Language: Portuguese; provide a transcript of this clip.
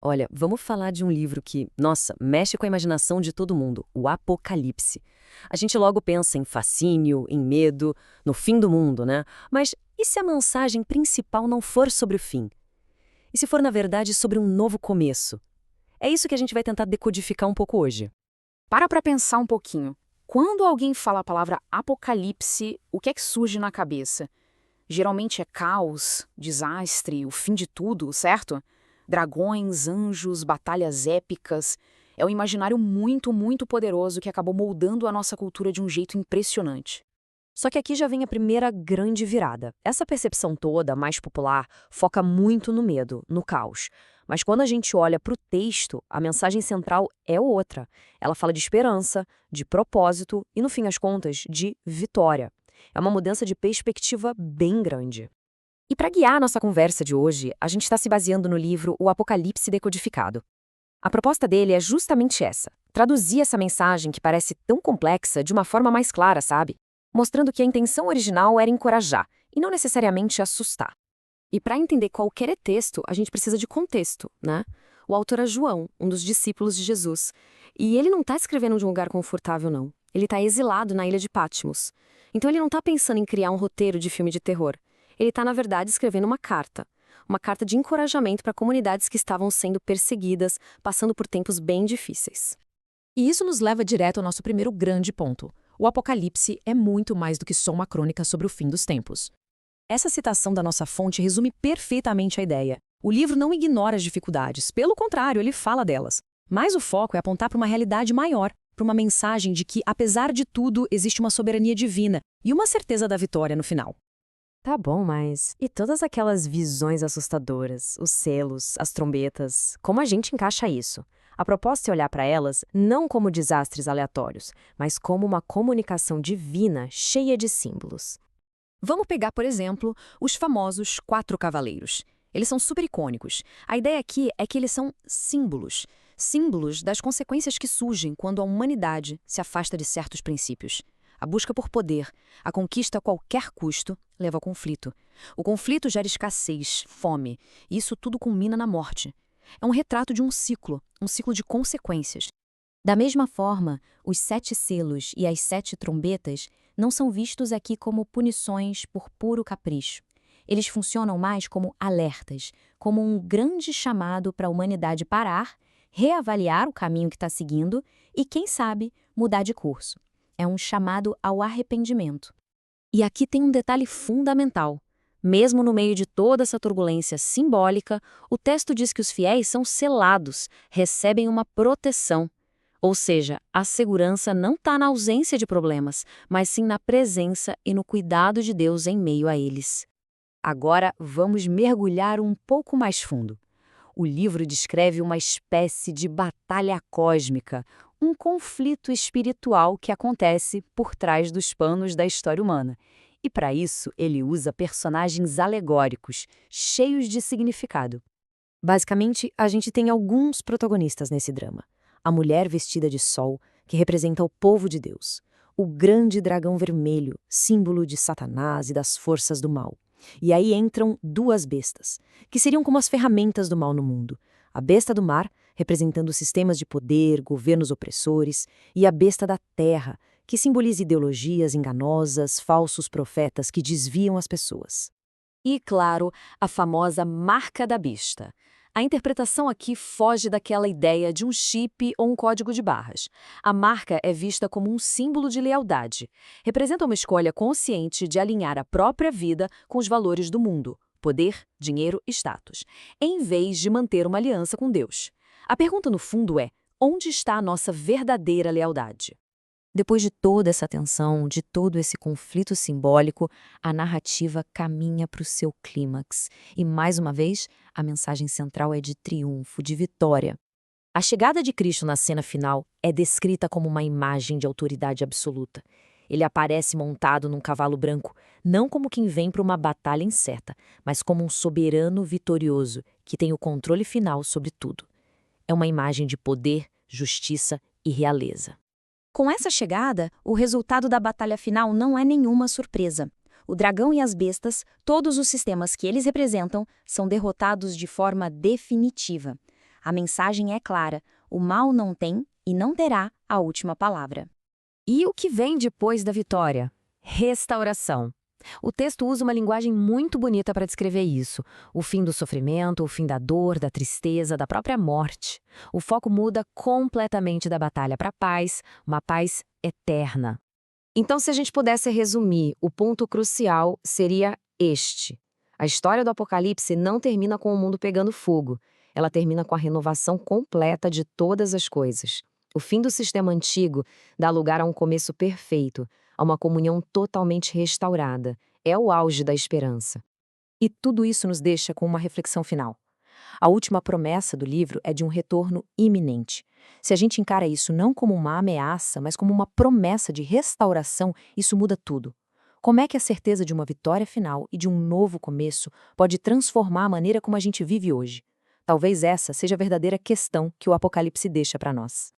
Olha, vamos falar de um livro que, nossa, mexe com a imaginação de todo mundo, o Apocalipse. A gente logo pensa em fascínio, em medo, no fim do mundo, né? Mas e se a mensagem principal não for sobre o fim? E se for, na verdade, sobre um novo começo? É isso que a gente vai tentar decodificar um pouco hoje. Para pensar um pouquinho. Quando alguém fala a palavra apocalipse, o que é que surge na cabeça? Geralmente é caos, desastre, o fim de tudo, certo? Dragões, anjos, batalhas épicas. É um imaginário muito, muito poderoso que acabou moldando a nossa cultura de um jeito impressionante. Só que aqui já vem a primeira grande virada. Essa percepção toda, mais popular, foca muito no medo, no caos. Mas quando a gente olha para o texto, a mensagem central é outra. Ela fala de esperança, de propósito e, no fim das contas, de vitória. É uma mudança de perspectiva bem grande. E para guiar a nossa conversa de hoje, a gente está se baseando no livro O Apocalipse Decodificado. A proposta dele é justamente essa: traduzir essa mensagem que parece tão complexa de uma forma mais clara, sabe? Mostrando que a intenção original era encorajar e não necessariamente assustar. E para entender qualquer texto, a gente precisa de contexto, né? O autor é João, um dos discípulos de Jesus. E ele não está escrevendo de um lugar confortável, não. Ele está exilado na ilha de Patmos. Então ele não está pensando em criar um roteiro de filme de terror. Ele está, na verdade, escrevendo uma carta. Uma carta de encorajamento para comunidades que estavam sendo perseguidas, passando por tempos bem difíceis. E isso nos leva direto ao nosso primeiro grande ponto. O Apocalipse é muito mais do que só uma crônica sobre o fim dos tempos. Essa citação da nossa fonte resume perfeitamente a ideia. O livro não ignora as dificuldades, pelo contrário, ele fala delas. Mas o foco é apontar para uma realidade maior, para uma mensagem de que, apesar de tudo, existe uma soberania divina e uma certeza da vitória no final. Tá bom, mas e todas aquelas visões assustadoras, os selos, as trombetas, como a gente encaixa isso? A proposta é olhar para elas não como desastres aleatórios, mas como uma comunicação divina cheia de símbolos. Vamos pegar, por exemplo, os famosos quatro cavaleiros. Eles são super icônicos. A ideia aqui é que eles são símbolos. Símbolos das consequências que surgem quando a humanidade se afasta de certos princípios. A busca por poder, a conquista a qualquer custo, leva ao conflito. O conflito gera escassez, fome, e isso tudo culmina na morte. É um retrato de um ciclo de consequências. Da mesma forma, os 7 selos e as 7 trombetas não são vistos aqui como punições por puro capricho. Eles funcionam mais como alertas, como um grande chamado para a humanidade parar, reavaliar o caminho que está seguindo e, quem sabe, mudar de curso. É um chamado ao arrependimento. E aqui tem um detalhe fundamental. Mesmo no meio de toda essa turbulência simbólica, o texto diz que os fiéis são selados, recebem uma proteção. Ou seja, a segurança não está na ausência de problemas, mas sim na presença e no cuidado de Deus em meio a eles. Agora, vamos mergulhar um pouco mais fundo. O livro descreve uma espécie de batalha cósmica, um conflito espiritual que acontece por trás dos panos da história humana. E para isso, ele usa personagens alegóricos, cheios de significado. Basicamente, a gente tem alguns protagonistas nesse drama. A mulher vestida de sol, que representa o povo de Deus. O grande dragão vermelho, símbolo de Satanás e das forças do mal. E aí entram duas bestas, que seriam como as ferramentas do mal no mundo. A besta do mar, representando sistemas de poder, governos opressores, e a besta da terra, que simboliza ideologias enganosas, falsos profetas que desviam as pessoas. E, claro, a famosa marca da besta. A interpretação aqui foge daquela ideia de um chip ou um código de barras. A marca é vista como um símbolo de lealdade. Representa uma escolha consciente de alinhar a própria vida com os valores do mundo, poder, dinheiro e status, em vez de manter uma aliança com Deus. A pergunta, no fundo, é: onde está a nossa verdadeira lealdade? Depois de toda essa tensão, de todo esse conflito simbólico, a narrativa caminha para o seu clímax. E, mais uma vez, a mensagem central é de triunfo, de vitória. A chegada de Cristo na cena final é descrita como uma imagem de autoridade absoluta. Ele aparece montado num cavalo branco, não como quem vem para uma batalha incerta, mas como um soberano vitorioso que tem o controle final sobre tudo. É uma imagem de poder, justiça e realeza. Com essa chegada, o resultado da batalha final não é nenhuma surpresa. O dragão e as bestas, todos os sistemas que eles representam, são derrotados de forma definitiva. A mensagem é clara: o mal não tem e não terá a última palavra. E o que vem depois da vitória? Restauração. O texto usa uma linguagem muito bonita para descrever isso. O fim do sofrimento, o fim da dor, da tristeza, da própria morte. O foco muda completamente da batalha para a paz, uma paz eterna. Então, se a gente pudesse resumir, o ponto crucial seria este. A história do Apocalipse não termina com o mundo pegando fogo. Ela termina com a renovação completa de todas as coisas. O fim do sistema antigo dá lugar a um começo perfeito, a uma comunhão totalmente restaurada. É o auge da esperança. E tudo isso nos deixa com uma reflexão final. A última promessa do livro é de um retorno iminente. Se a gente encara isso não como uma ameaça, mas como uma promessa de restauração, isso muda tudo. Como é que a certeza de uma vitória final e de um novo começo pode transformar a maneira como a gente vive hoje? Talvez essa seja a verdadeira questão que o Apocalipse deixa para nós.